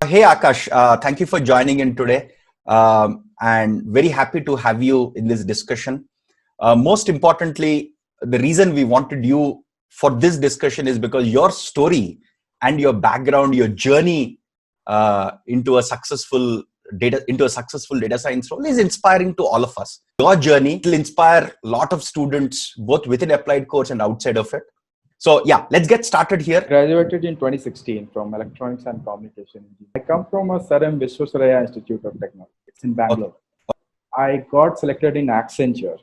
Hey Akash, thank you for joining in today, and very happy to have you in this discussion. Most importantly, the reason we wanted you for this discussion is because your story and your background, your journey into a successful data science role is inspiring to all of us. Your journey will inspire a lot of students both within applied course and outside of it. So yeah, let's get started here. Graduated in 2016 from Electronics and Communication Engineering. I come from a Saram Visvesvaraya Institute of Technology. It's in Bangalore. Okay. I got selected in Accenture.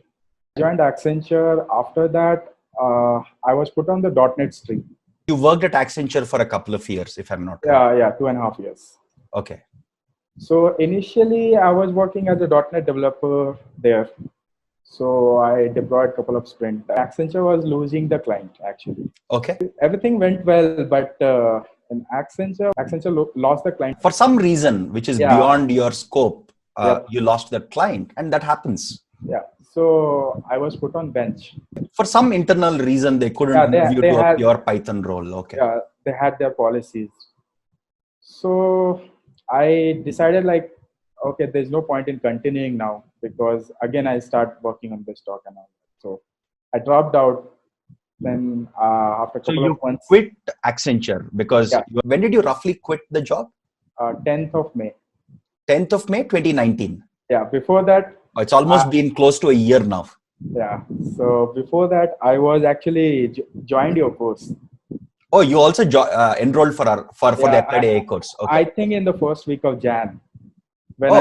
I joined Accenture. After that, I was put on the .NET stream. You worked at Accenture for a couple of years, if I'm not wrong. Yeah, 2.5 years. Okay. So initially, I was working as a .NET developer there. So I deployed a couple of sprints. Accenture was losing the client actually. Okay. Everything went well, but in Accenture lost the client. For some reason, which is beyond your scope, you lost that client, and that happens. Yeah. So I was put on bench. For some internal reason, they couldn't move you to a pure Python role. Okay. Yeah, they had their policies. So I decided okay, there's no point in continuing now because again, I start working on this talk and all that. So I dropped out. Then after a couple of months. Quit Accenture because when did you roughly quit the job? 10th of May. 10th of May, 2019. Yeah, before that. It's almost been close to a year now. Yeah. So before that, I was actually joined your course. Oh, you also enrolled for the AppliedAI course. Okay. I think in the first week of Jan. When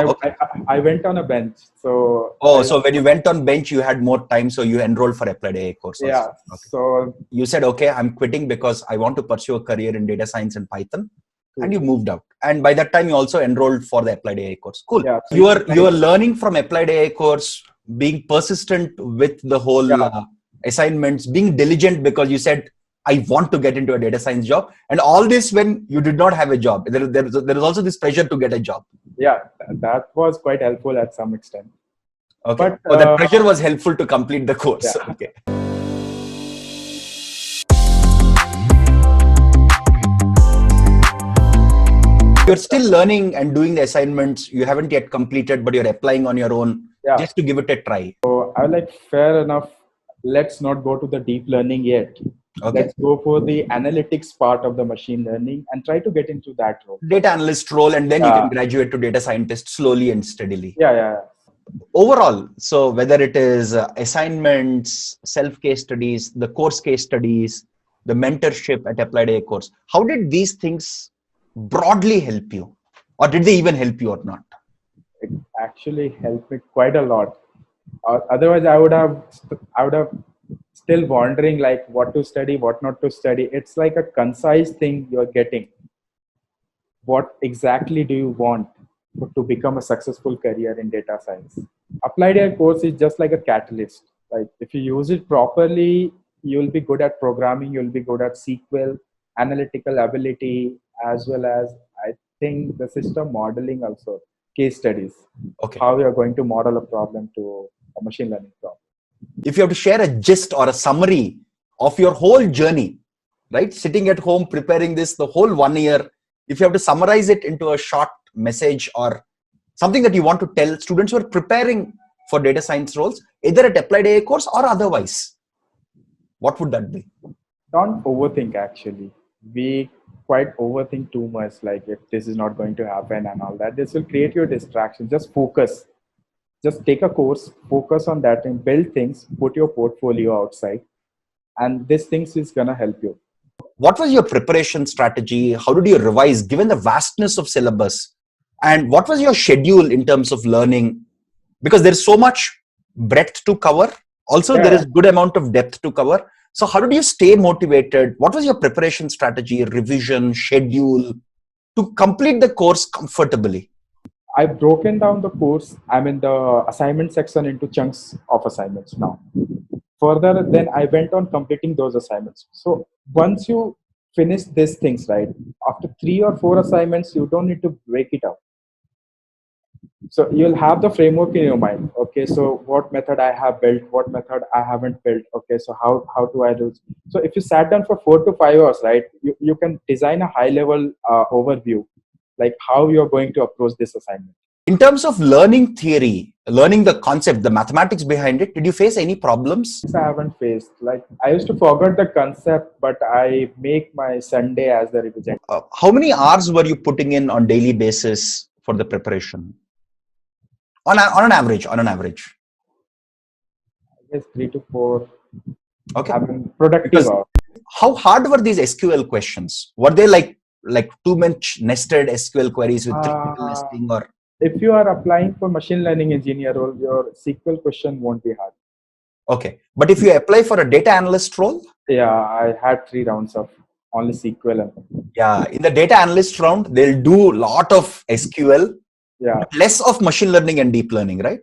I went on a bench. So so when you went on bench, you had more time, so you enrolled for AppliedAI course. Yeah. Okay. So you said, okay, I'm quitting because I want to pursue a career in data science and Python, and you moved out. And by that time, you also enrolled for the AppliedAI course. Cool. Yeah, so you are learning from AppliedAI course, being persistent with the whole assignments, being diligent because you said, I want to get into a data science job, and all this when you did not have a job. There is also this pressure to get a job. Yeah, that was quite helpful at some extent. Okay, but that pressure was helpful to complete the course. Yeah. Okay. You're still learning and doing the assignments. You haven't yet completed, but you're applying on your own just to give it a try. So I fair enough. Let's not go to the deep learning yet. Okay. Let's go for the analytics part of the machine learning and try to get into that role. Data analyst role, and then you can graduate to data scientist slowly and steadily. Yeah. Overall, so whether it is assignments, self-case studies, the course case studies, the mentorship at AppliedAI course, how did these things broadly help you? Or did they even help you or not? It actually helped me quite a lot. Otherwise, I would have still wondering what to study, what not to study. It's like a concise thing you're getting. What exactly do you want to become a successful career in data science? AppliedAI course is just like a catalyst. If you use it properly, you'll be good at programming, you'll be good at SQL, analytical ability, as well as I think the system modeling also, case studies. Okay. How you're going to model a problem to a machine learning problem. If you have to share a gist or a summary of your whole journey, right? Sitting at home, preparing this the whole 1 year, if you have to summarize it into a short message or something that you want to tell students who are preparing for data science roles, either at AppliedAI course or otherwise, what would that be? Don't overthink actually. We quite overthink too much, if this is not going to happen and all that. This will create your distraction. Just focus. Just take a course, focus on that and build things, put your portfolio outside, and this things is going to help you. What was your preparation strategy? How did you revise given the vastness of syllabus? And what was your schedule in terms of learning? Because there's so much breadth to cover. Also, there is good amount of depth to cover. So how did you stay motivated? What was your preparation strategy, revision, schedule to complete the course comfortably? I've broken down the course. I'm in the assignment section into chunks of assignments now. Further, then I went on completing those assignments. So once you finish these things, right, after 3 or 4 assignments, you don't need to break it up. So you'll have the framework in your mind. Okay, so what method I have built, what method I haven't built. Okay, so how do I do it? So if you sat down for 4 to 5 hours, right, you can design a high level overview like how you're going to approach this assignment. In terms of learning theory, learning the concept, the mathematics behind it, did you face any problems? I haven't faced. Like I used to forget the concept, but I make my Sunday as the revision. How many hours were you putting in on daily basis for the preparation? On an average. I guess 3 to 4. Okay. I mean, productive hours. How hard were these SQL questions? Were they like too much nested SQL queries with triple nesting, or? If you are applying for machine learning engineer role, your SQL question won't be hard. Okay. But if you apply for a data analyst role? Yeah, I had 3 rounds of only SQL. Yeah, in the data analyst round, they'll do a lot of SQL, yeah, less of machine learning and deep learning, right?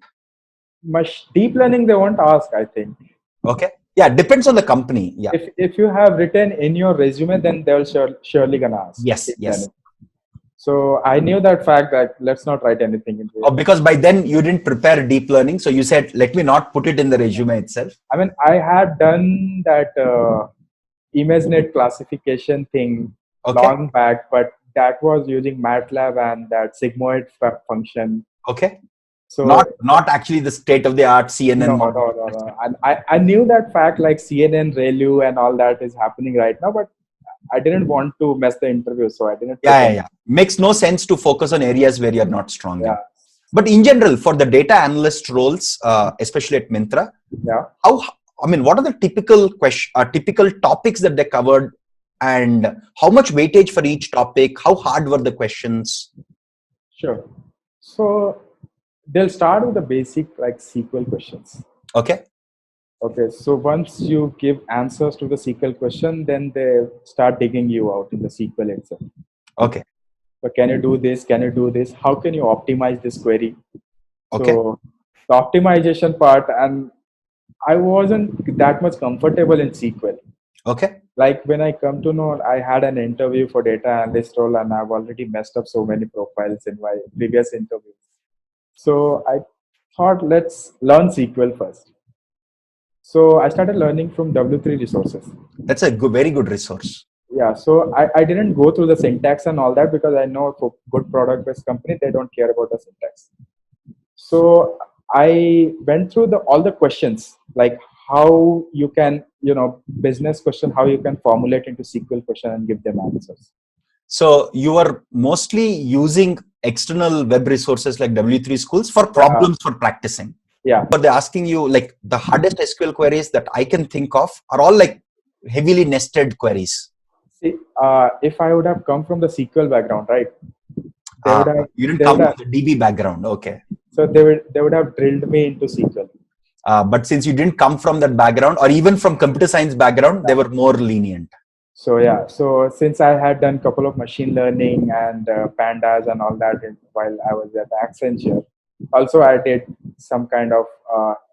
Deep learning they won't ask, I think. Okay. Yeah, depends on the company. Yeah. If you have written in your resume, then they'll surely gonna ask. Yes. Learning. So I knew that fact that let's not write anything into it. Because by then you didn't prepare deep learning, so you said, let me not put it in the resume itself. I mean, I had done that ImageNet classification thing long back, but that was using MATLAB and that sigmoid function. Okay. So not actually the state of the art CNN. No. And I knew that fact, like CNN, ReLU, and all that is happening right now, but I didn't want to mess the interview, so I didn't. Yeah. Makes no sense to focus on areas where you're not strong. Yeah. In. But in general, for the data analyst roles, especially at Myntra, what are the typical topics that they covered, and how much weightage for each topic? How hard were the questions? Sure. So they'll start with the basic like SQL questions. Okay. So once you give answers to the SQL question, then they start digging you out in the SQL itself. Okay. But can you do this? Can you do this? How can you optimize this query? Okay. So the optimization part, and I wasn't that much comfortable in SQL. Okay. Like when I come to know, I had an interview for data analyst role, and I've already messed up so many profiles in my previous interviews. So I thought, let's learn SQL first. So I started learning from W3 resources. That's a very good resource. Yeah, so I didn't go through the syntax and all that, because I know for good product-based company, they don't care about the syntax. So I went through all the questions, like how you can, business question, how you can formulate into SQL question and give them answers. So you are mostly using external web resources like W3 Schools for problems for practicing. Yeah. But they're asking you, like, the hardest SQL queries that I can think of are all like heavily nested queries. See, if I would have come from the SQL background, right? You didn't come from the DB background. Okay. So they would have drilled me into SQL. But since you didn't come from that background, or even from computer science background, they were more lenient. So so since I had done a couple of machine learning and pandas and all that while I was at Accenture, also I did some kind of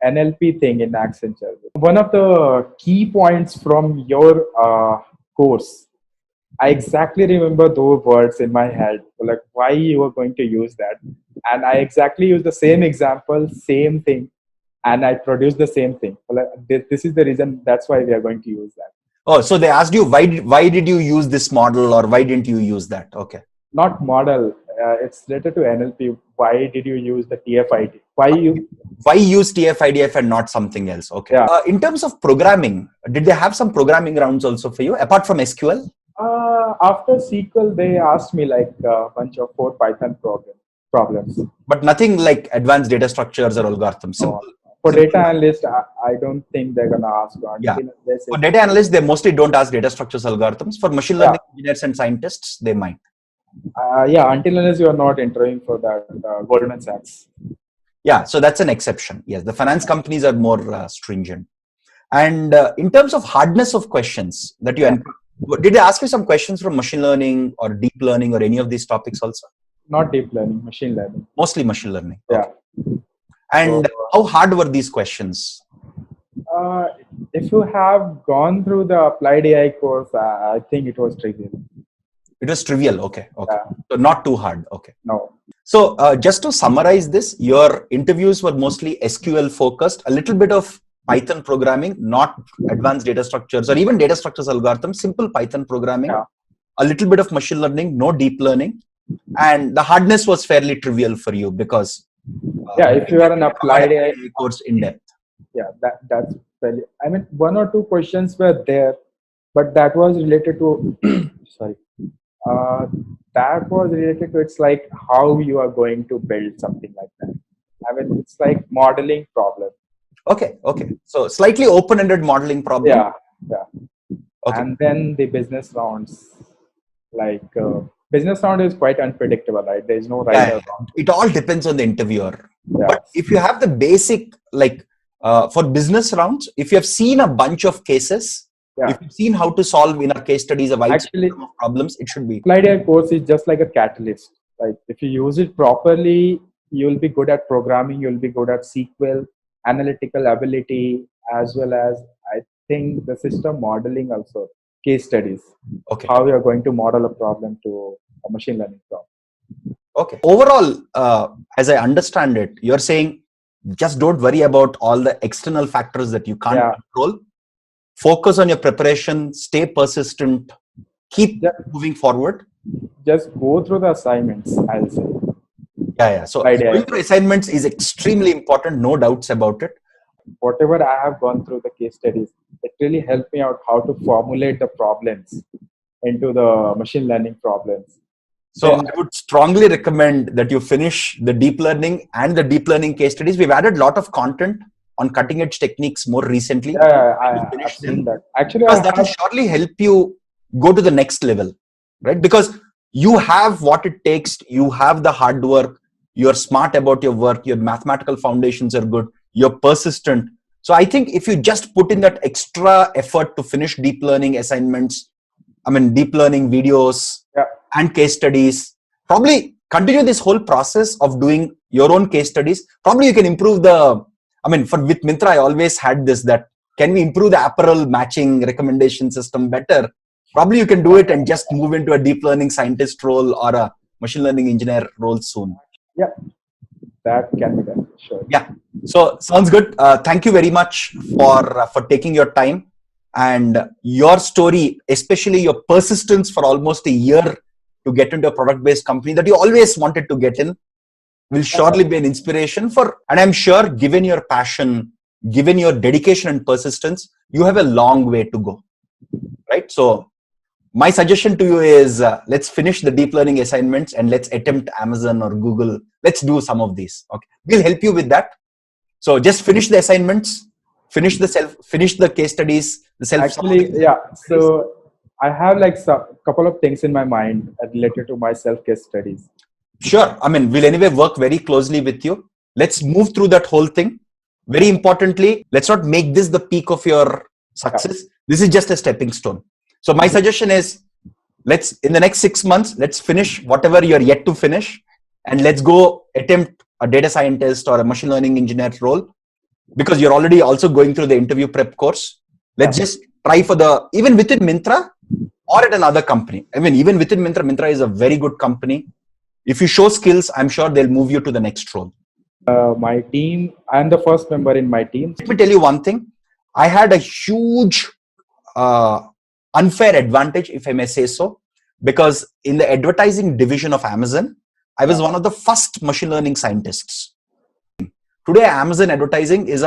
NLP thing in Accenture. One of the key points from your course, I exactly remember those words in my head, like why you were going to use that. And I exactly used the same example, same thing, and I produced the same thing. Like, this is the reason, that's why we are going to use that. Oh, so they asked you, why did you use this model, or why didn't you use that? Okay. Not model. It's related to NLP. Why did you use the TF-IDF? Why use TF-IDF and not something else? Okay. Yeah. In terms of programming, did they have some programming rounds also for you, apart from SQL? After SQL, they asked me like a bunch of 4 Python problems. But nothing like advanced data structures or algorithms. Simple. For data analyst, I don't think they're going to ask. For data analysts, they mostly don't ask data structures, algorithms. For machine learning engineers and scientists, they might. Until unless you are not interviewing for that Goldman Sachs. Yeah, so that's an exception. Yes, the finance companies are more stringent. And in terms of hardness of questions that you did they ask you some questions from machine learning or deep learning or any of these topics also? Not deep learning, machine learning. Mostly machine learning. Yeah. Okay. And how hard were these questions? If you have gone through the Applied AI course, I think it was trivial. It was trivial. Okay. So not too hard. Okay. No. So just to summarize this, your interviews were mostly SQL focused, a little bit of Python programming, not advanced data structures or even data structures algorithms, simple Python programming, a little bit of machine learning, no deep learning. and the hardness was fairly trivial for you because If you are an applied AI, course in depth. that's fairly. I mean, one or two questions were there, but that was related to sorry. Uh, that was related to it's like how you are going to build something like that. I mean, it's like modeling problem. Okay. So slightly open-ended modeling problem. Yeah. Okay. And then the business rounds, like business round is quite unpredictable, right? There is no right or wrong. It all depends on the interviewer. Yeah. But if you have the basic, like for business rounds, if you have seen a bunch of cases, if you've seen how to solve in our case studies a wide spectrum of problems, it should be. AppliedAI course is just like a catalyst. Like if you use it properly, you'll be good at programming, you'll be good at SQL, analytical ability, as well as I think the system modeling also, case studies. Okay. How you're going to model a problem to a machine learning problem. Okay. Overall, as I understand it, you're saying just don't worry about all the external factors that you can't control. Focus on your preparation, stay persistent, keep moving forward. Just go through the assignments, I'll say. Yeah. So going through assignments is extremely important, no doubts about it. Whatever I have gone through the case studies, it really helped me out how to formulate the problems into the machine learning problems. So I would strongly recommend that you finish the deep learning and the deep learning case studies. We've added a lot of content on cutting edge techniques more recently. I've seen that. Actually, because that will surely help you go to the next level, right? Because you have what it takes. You have the hard work. You're smart about your work. Your mathematical foundations are good. You're persistent. So I think if you just put in that extra effort to finish deep learning assignments, deep learning videos and case studies, probably continue this whole process of doing your own case studies. Probably you can improve with Myntra, I always had this, that can we improve the apparel matching recommendation system better? Probably you can do it and just move into a deep learning scientist role or a machine learning engineer role soon. Yeah, that can be done. Sure. Yeah. So sounds good. Thank you very much for taking your time and your story, especially your persistence for almost a year to get into a product-based company that you always wanted to get in, will surely be an inspiration and I'm sure given your passion, given your dedication and persistence, you have a long way to go, right? So my suggestion to you is let's finish the deep learning assignments and let's attempt Amazon or Google. Let's do some of these. Okay, we'll help you with that. So just finish the assignments, finish the case studies, So I have like a couple of things in my mind related to my self case studies. Sure. We'll anyway work very closely with you. Let's move through that whole thing. Very importantly, let's not make this the peak of your success. This is just a stepping stone. So my suggestion is in the next 6 months, let's finish whatever you're yet to finish and let's go attempt a data scientist or a machine learning engineer role, because you're already also going through the interview prep course. Let's just try for even within Myntra or at another company. Even within Myntra is a very good company. If you show skills, I'm sure they'll move you to the next role. My team, I'm the first member in my team. Let me tell you one thing. I had a huge unfair advantage, if I may say so, because in the advertising division of Amazon, I was one of the first machine learning scientists. Today, Amazon advertising is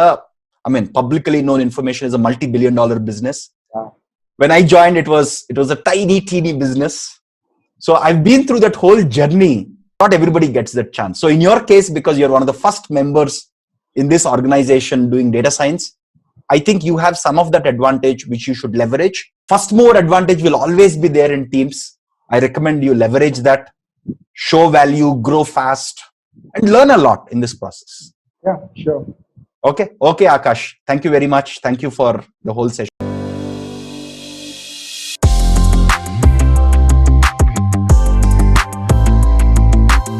publicly known information, is a multi-billion-dollar business. When I joined, it was a teeny business. So I've been through that whole journey. Not everybody gets that chance. So in your case, because you're one of the first members in this organization doing data science, I think you have some of that advantage which you should leverage. First mover advantage will always be there in teams. I recommend you leverage that, show value, grow fast, and learn a lot in this process. Yeah, sure. Okay, Akash. Thank you very much. Thank you for the whole session.